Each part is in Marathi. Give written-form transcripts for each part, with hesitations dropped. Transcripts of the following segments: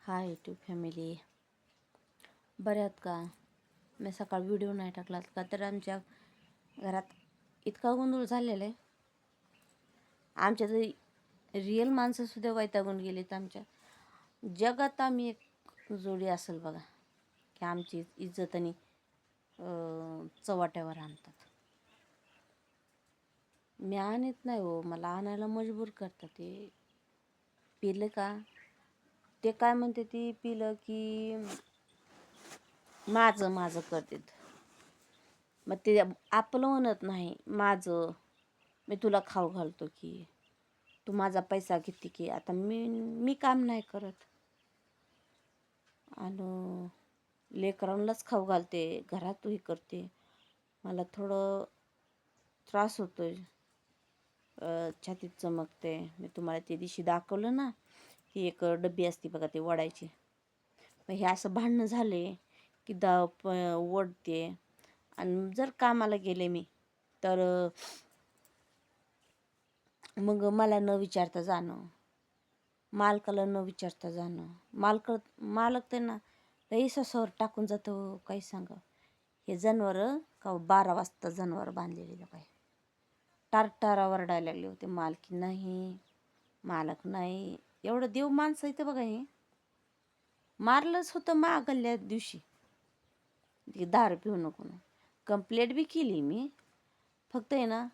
हाय यूट्यूब फॅमिली, बरे आहात का? मी सकाळ व्हिडिओ नाही टाकलात का तर आमच्या घरात इतका गोंधळ झालेला आहे. आमच्या तरी रिअल माणसंसुद्धा वैतागून गेलीत. आमच्या जगात आम्ही एक जोडी असेल बघा की आमची इज्जत आणि चव्हाट्यावर आणतात. मी आणत नाही हो, मला आणायला मजबूर करतात. ते पिलं का ते काय म्हणते, ती पिलं की माझं माझं करतात. मग ते आपलं म्हणत नाही, माझं मी तुला खाऊ घालतो की, तू माझा पैसा घेते की. आता मी काम नाही करत आणि लेकरांनाच खाऊ घालते, घरात हे करते. मला थोडं त्रास होतोय, छातीत चमकते. मी तुम्हाला ते दिवशी दाखवलं ना, ती एक डब्बी असते बघा, ते वडायची. मग हे असं भांडणं झाले की ओढते. आणि जर कामाला गेले मी तर मग मला न विचारता जाणं, मालकाला न विचारता जाणं. मालक त्यांना लई ससावर टाकून जातं. काही सांगा, हे जनावरं का 12 वाजता जनावर बांधलेले काय टारटारा वरडायला लागले होते. मालकी नाही, मालक नाही. एवढं देव माणसं इथं बघा. हे मारलंच होतं मागल्या दिवशी, दारू पिऊ नको. कंप्लेंट बी केली मी. फक्त आहे ना,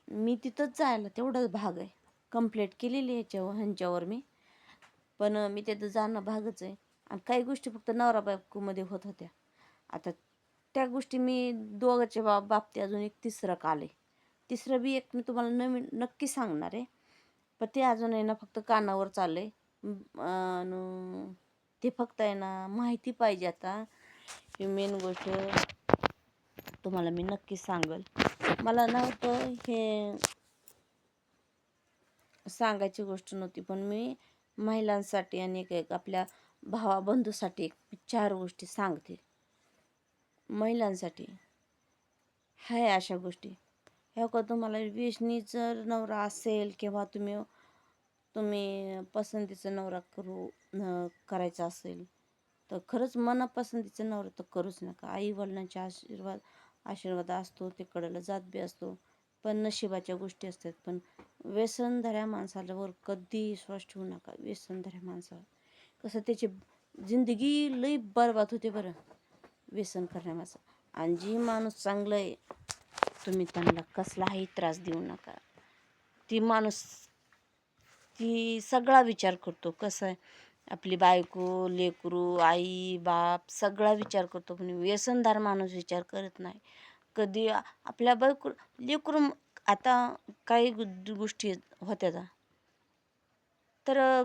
मी तिथंच जायला तेवढंच भाग आहे. कंप्लेंट केलेली ह्यांच्यावर मी, पण मी तिथं जाणं भागच आहे. आणि काही गोष्टी फक्त नवरा बायकोमध्ये होत होत्या. आता त्या गोष्टी मी दोघांच्या बाबतीत अजून एक तिसरं काल आहे. तिसरं बी एक मी तुम्हाला नक्की सांगणार आहे. पण ते अजून आहे ना, फक्त कानावर चाललं आहे. आणि ते फक्त आहे ना, माहिती पाहिजे. आता ही मेन गोष्ट तुम्हाला मी नक्की सांगेल. मला नव्हतं हे सांगायची गोष्ट नव्हती, पण मी महिलांसाठी आणि एक आपल्या भावा बंधूसाठी एक 4 गोष्टी सांगते. महिलांसाठी हाय अशा गोष्टी ह्या का, तुम्हाला व्यसनी जर नवरा असेल किंवा तुम्ही पसंतीचा नवरा करायचा असेल तर खरंच मनापसंतीचं नवरा तर करूच नका. आई वडिलांचा आशीर्वाद असतो, ते कडेला जात बी असतो, पण नशिबाच्या गोष्टी असतात. पण व्यसनधऱ्या माणसावर कधी विश्वास ठेवू नका. व्यसनधऱ्या माणसावर कसं त्याची जिंदगी लई बरबाद होते बरं, व्यसन करण्या माणसं. आणि जी माणूस चांगलं आहे, तुम्ही त्यांना कसलाही त्रास देऊ नका. ती माणूस ती सगळा विचार करतो. कसं आहे, आपली बायको, लेकरू, आई बाप सगळा विचार करतो. पण व्यसनदार माणूस विचार करत नाही कधी. आपल्या बायको लेकरू, आता काही गोष्टी होत्या तर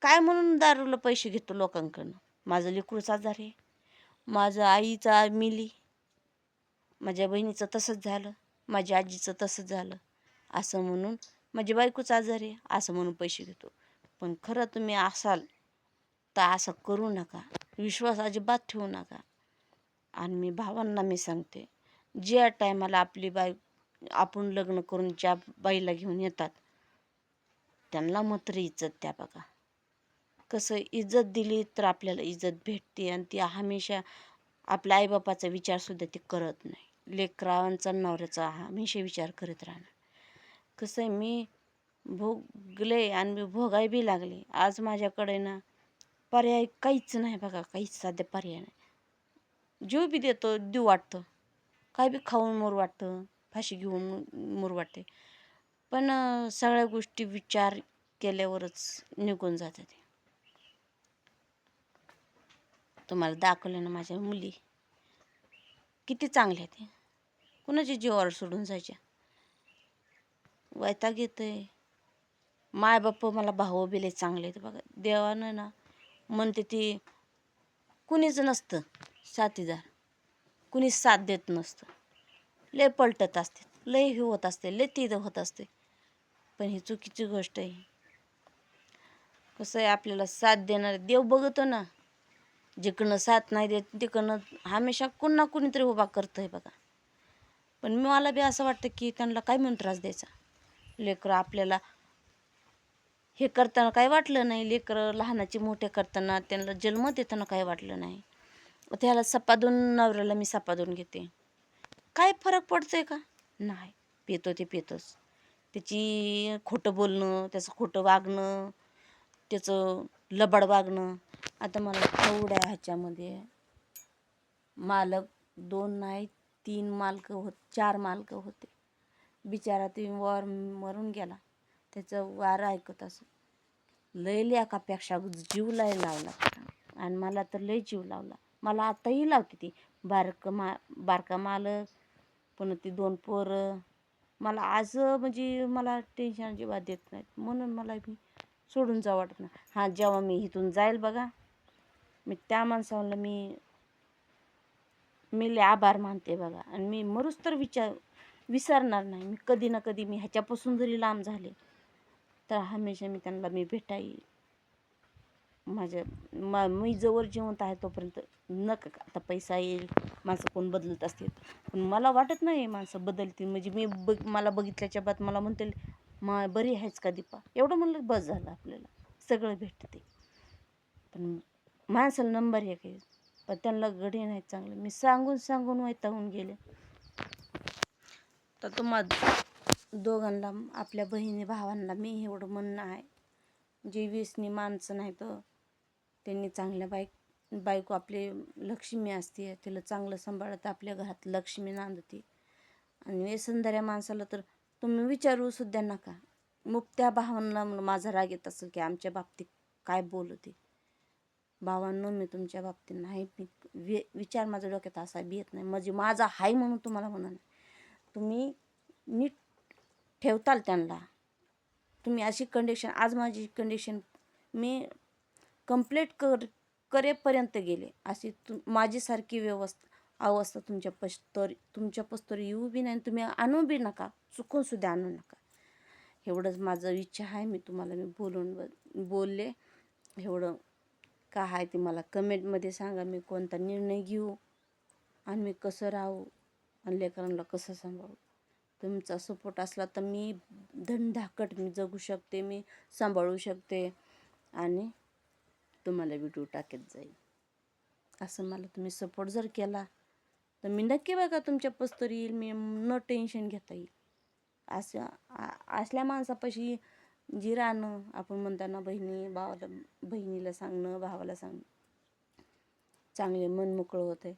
काय म्हणून दारूला पैसे घेतो लोकांकडनं. माझं लेकरूच आजार आहे, माझं आईचा मिली, माझ्या बहिणीचं तसंच झालं, माझ्या आजीचं तसंच झालं, असं म्हणून माझी बायकोच आजार आहे असं म्हणून पैसे घेतो. पण खरं तुम्ही असाल तर असं करू नका. विश्वास अजिबात ठेवू नका. आणि मी भावांना मी सांगते, ज्या टायमाला आपण लग्न करून ज्या बाईला घेऊन येतात त्यांना मात्र इज्जत द्या बघा. कसं इज्जत दिली तर आपल्याला इज्जत भेटते. आणि ती हमेशा आपल्या आईबापाचा विचारसुद्धा ती करत नाही. लेकरांचा नवऱ्याचा हमेशा विचार करत राहणार. कसं आहे, मी भोगले आणि मी भोगाय बी लागले. आज माझ्याकडे ना पर्याय काहीच नाही बघा, काहीच साध्य पर्याय नाही. जीव बी देऊ वाटतं, काय बी खाऊन मोर वाटतं, फाशी घेऊन मोर वाटते. पण सगळ्या गोष्टी विचार केल्यावरच निघून जातात. तुम्हाला दाखवलं ना, माझ्या मुली किती चांगल्या आहेत. कुणाच्या जीवावर सोडून जायच्या. वैताग येतंय. मायबाप मला भाऊ बिले चांगले आहेत बघा. देवानं ना म्हणते ती कुणीच नसतं साथीदार, कुणीच साथ देत नसतं. लय पलटत असते, लय हे होत असते, लय ती होत असते. पण ही चुकीची गोष्ट आहे. कसं आहे, आपल्याला साथ देणार देव बघतो ना. जिकडनं साथ नाही देत तिकडनं हमेशा कुणा कुणीतरी उभा करतं आहे बघा. पण मला बी असं वाटतं की त्यांना काय म्हणून त्रास द्यायचा. लेकरं आपल्याला हे करताना काही वाटलं नाही, लेकरं लहानाचे मोठे करताना त्यांना जन्म देताना काही वाटलं नाही. त्याला सपादून नवऱ्याला मी सपादून घेते, काय फरक पडतोय का? नाही. पितो ते पितोच. त्याची खोटं बोलणं, त्याचं खोटं वागणं, त्याचं लबाड वागणं. आता मला तेवढ्या ह्याच्यामध्ये मालक 2 नाही 3 मालक 4 मालक होते. बिचारा ते वार मरून गेला. त्याचं वार ऐकत असं लय लेकापेक्षा जीव लय लावला आणि मला तर लय जीव लावला. मला आताही लावते ती. बारका मालक, पण ती 2 पोरं. मला आज म्हणजे मला टेन्शन अजिबात देत नाहीत, म्हणून मला मी सोडून जावं वाटत नाही. हां, जेव्हा मी इथून जाईल बघा, मी त्या माणसाला मी लय आभार मानते बघा. आणि मी मरूच तर विसरणार नाही. मी कधी ना कधी मी ह्याच्यापासून जरी लांब झाले तर हमेशा मी त्यांना भेटाई. मी जवळ जिवंत आहे तोपर्यंत नका. आता पैसा येईल, माणसं कोण बदलत असतील, पण मला वाटत नाही माणसं बदलतील. म्हणजे मला बघितल्याच्या बाद मला म्हणतील बरी आहेच का दीपा? एवढं म्हणलं बस झालं, आपल्याला सगळं भेटते. पण माणसाला नंबर 1 आहे, पण त्यांना गडी नाही चांगलं. मी सांगून वैतागून गेले. तर तुम्हा दोघांना, आपल्या बहिणी भावांना मी एवढं म्हणणं आहे, जे व्यसनी माणसं नाही तर त्यांनी चांगल्या बायको आपली लक्ष्मी असते, तिला चांगलं सांभाळत आपल्या घरात लक्ष्मी नांदते. आणि व्यसनधाऱ्या माणसाला तर तुम्ही विचारू सुद्धा नका. मग त्या भावांना माझा राग येत असेल की आमच्या बाबतीत काय बोलते. भावांनो, मी तुमच्या बाबतीत नाही, विचार माझ्या डोक्यात असा बी येत नाही. म्हणजे माझा हाय म्हणून तुम्हाला म्हणा नाही. तुम्ही नीट ठेवताल त्यांना. तुम्ही अशी कंडिशन, आज माझी कंडिशन मी कंप्लीट करेपर्यंत गेले. अशी माझीसारखी अवस्था तुमच्या पस्तोर येऊ बी नाही, तुम्ही आणू बी नका, चुकून सुद्धा आणू नका. एवढंच माझं इच्छा आहे. मी तुम्हाला बोलले. एवढं काय आहे ते मला कमेंटमध्ये सांगा. मी कोणता निर्णय घेऊ आणि मी कसं राहू आणि लेकरांना कसं सांभाळू. तुमचा सपोर्ट असला तर मी धनधाकट मी जगू शकते, मी सांभाळू शकते आणि तुम्हाला व्हिडिओ टाकत जाईल. असं मला तुम्ही सपोर्ट जर केला तर मी नक्की बघा तुमच्या पस्तोर येईल. मी न टेन्शन घेता येईल. असल्या माणसापाशी जी राहणं, आपण म्हणताना बहिणीला सांगणं, भावाला सांगणं, चांगले मन मोकळं होतं.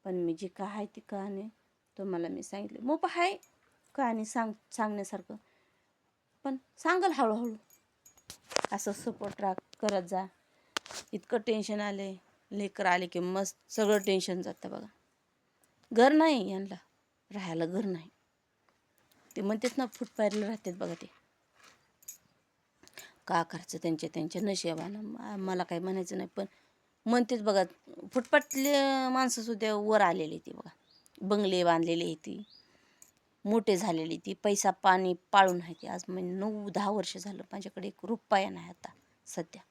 पण मी जी काय आहे ती कहाणी तुम्हाला मी सांगितली. मग आहे कहाणी सांगण्यासारखं, पण सांगाल हळूहळू. असं सपोर्ट करत जा. इतकं टेन्शन आले, लेकर आले की मस्त सगळं टेन्शन जातं बघा. घर नाही यांना राहायला, घर नाही. ते म्हणतात ना फुटपाथला राहतात बघा. ते का करायचं त्यांच्या नशिबानं, मला काही म्हणायचं नाही. पण म्हणतेच बघा, फुटपाथले माणसं सुद्धा वर आलेली ती बघा. बंगले बांधलेली ती, मोठे झालेली ती, पैसा पाणी पाळून आहे ती. आज म्हणजे 9-10 वर्ष झालं माझ्याकडे 1 रुपया नाही आता सध्या.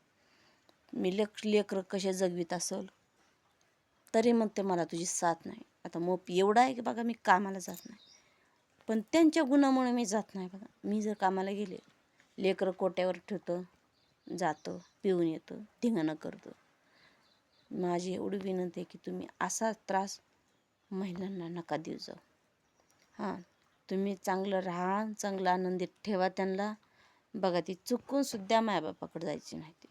मी लेकरं कसे जगवीत असेल तरी म्हणते मला तुझी साथ नाही. आता मग एवढं आहे की बघा, मी कामाला जात नाही, पण त्यांच्या गुणामुळे मी जात नाही बघा. मी जर कामाला गेले, लेकरं कोट्यावर ठेवतं, जातं, पिऊन येतं, धिंगाणं करतं. माझी एवढी विनंती आहे की तुम्ही असा त्रास महिलांना नका देऊ जाऊ. हां, तुम्ही चांगलं राहा, चांगलं आनंदित ठेवा त्यांना. बघा, ती चुकून सुद्धा मायबापाकडे जायची नाही. ती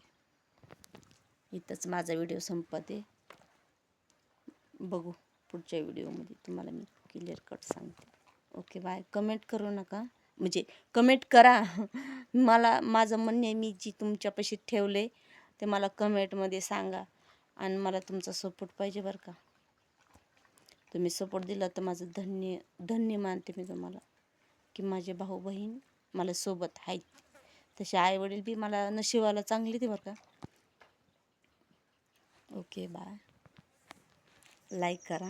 इथंच माझा व्हिडिओ संपते. बघू पुढच्या व्हिडिओमध्ये तुम्हाला मी क्लिअर कट सांगते. Okay, bye. कमेंट करू नका, म्हणजे कमेंट करा. माझं म्हणणे मी जी तुमच्यापाशी ठेवले ते मला कमेंटमध्ये सांगा. आणि मला तुमचा सपोर्ट पाहिजे बरं का. तुम्ही सपोर्ट दिला तर माझं धन्य मानते मी तुम्हाला, की माझे भाऊ बहीण मला सोबत आहेत. तसे आईवडील बी मला नशिबाला चांगली ते बरं का. Okay, bye. लाईक करा.